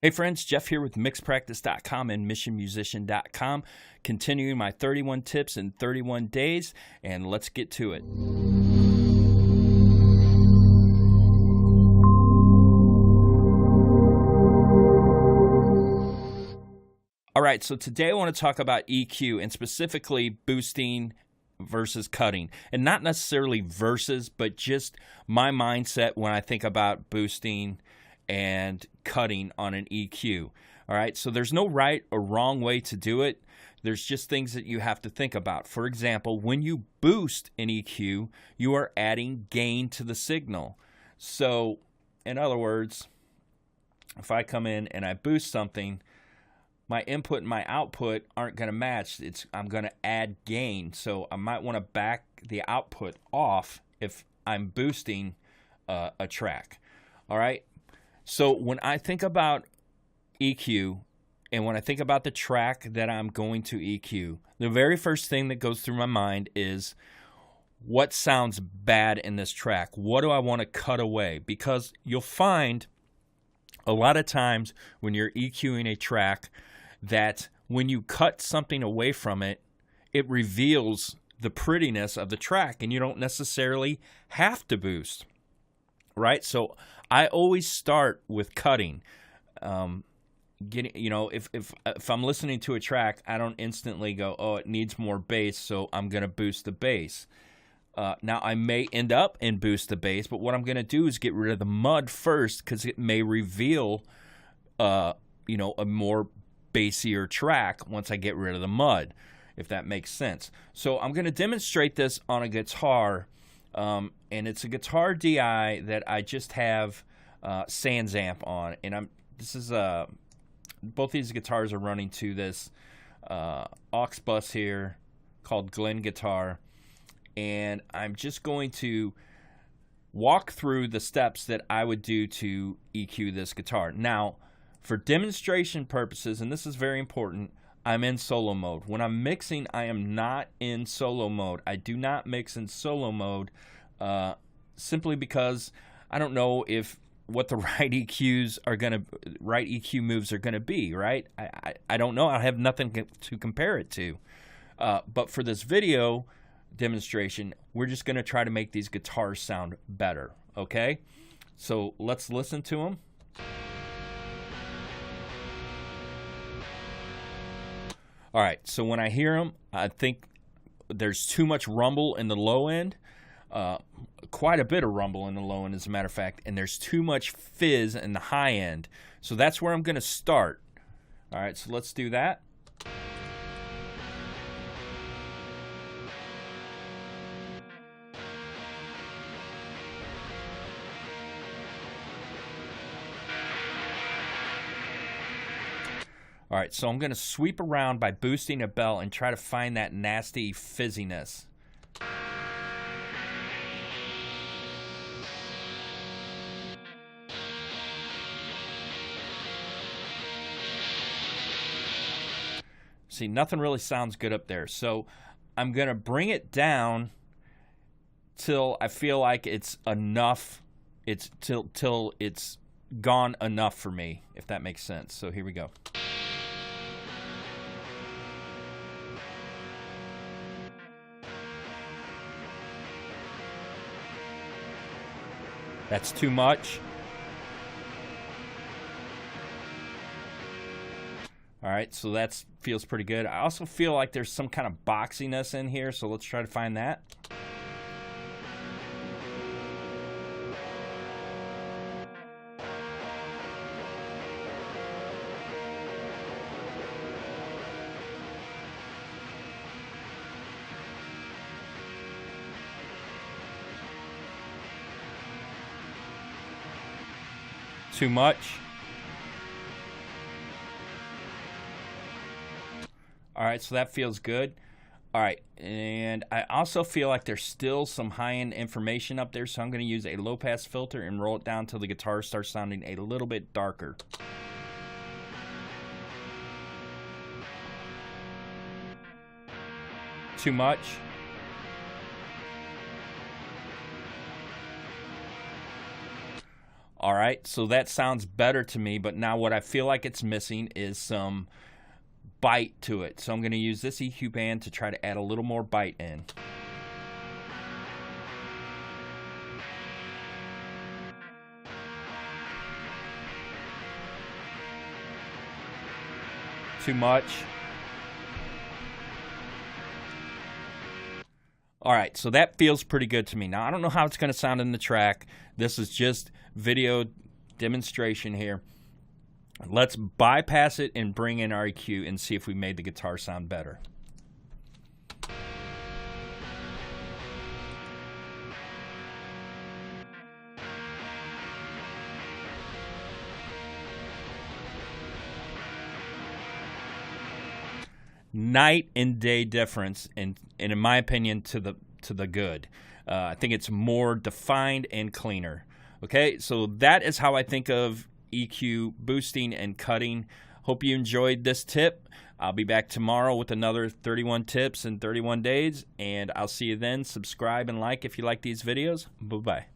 Hey friends, Jeff here with mixpractice.com and missionmusician.com, continuing my 31 tips in 31 days, and let's get to it. All right, so today I want to talk about EQ and specifically boosting versus cutting, and not necessarily versus, but just my mindset when I think about boosting and cutting on an EQ. All right, so there's no right or wrong way to do it. There's just things that you have to think about. For example, when you boost an EQ, you are adding gain to the signal. So, in other words, if I come in and I boost something, my input and my output aren't going to match. I'm going to add gain. So I might want to back the output off if I'm boosting a track. All right. So when I think about EQ and when I think about the track that I'm going to EQ, the very first thing that goes through my mind is what sounds bad in this track? What do I want to cut away? Because you'll find a lot of times when you're EQing a track that when you cut something away from it, it reveals the prettiness of the track and you don't necessarily have to boost. Right? So I always start with cutting. If I'm listening to a track, I don't instantly go, oh, it needs more bass, so I'm going to boost the bass. Now, I may end up and boost the bass, but what I'm going to do is get rid of the mud first because it may reveal, a more bassier track once I get rid of the mud, if that makes sense. So I'm going to demonstrate this on a guitar, and it's a guitar DI that I just have Sans amp on, and both these guitars are running to this aux bus here called Glen Guitar, and I'm just going to walk through the steps that I would do to EQ this guitar. Now, for demonstration purposes, and this is very important, I'm in solo mode. When I'm mixing, I am not in solo mode. I do not mix in solo mode simply because I don't know what the right EQ moves are gonna be, right? I don't know. I have nothing to compare it to. But for this video demonstration, we're just gonna try to make these guitars sound better, okay? So let's listen to them. All right, so when I hear them, I think there's too much rumble in the low end, quite a bit of rumble in the low end, as a matter of fact, and there's too much fizz in the high end. So that's where I'm going to start. All right, so let's do that. All right, so I'm going to sweep around by boosting a bell and try to find that nasty fizziness. See, nothing really sounds good up there. So I'm going to bring it down till I feel like it's enough. Till it's gone enough for me, if that makes sense. So here we go. That's too much. All right, so that feels pretty good. I also feel like there's some kind of boxiness in here, so let's try to find that. Too much. All right, so that feels good. All right, and I also feel like there's still some high-end information up there, so I'm going to use a low-pass filter and roll it down until the guitar starts sounding a little bit darker. Too much. All right, so that sounds better to me, but now what I feel like it's missing is some bite to it. So I'm going to use this EQ band to try to add a little more bite in. Too much. All right, so that feels pretty good to me. Now, I don't know how it's going to sound in the track. This is just video demonstration here. Let's bypass it and bring in our EQ and see if we made the guitar sound better. Night and day difference, and in my opinion, to the good. I think it's more defined and cleaner. Okay, so that is how I think of EQ boosting and cutting. Hope you enjoyed this tip. I'll be back tomorrow with another 31 tips in 31 days, and I'll see you then. Subscribe and like if you like these videos. Bye-bye.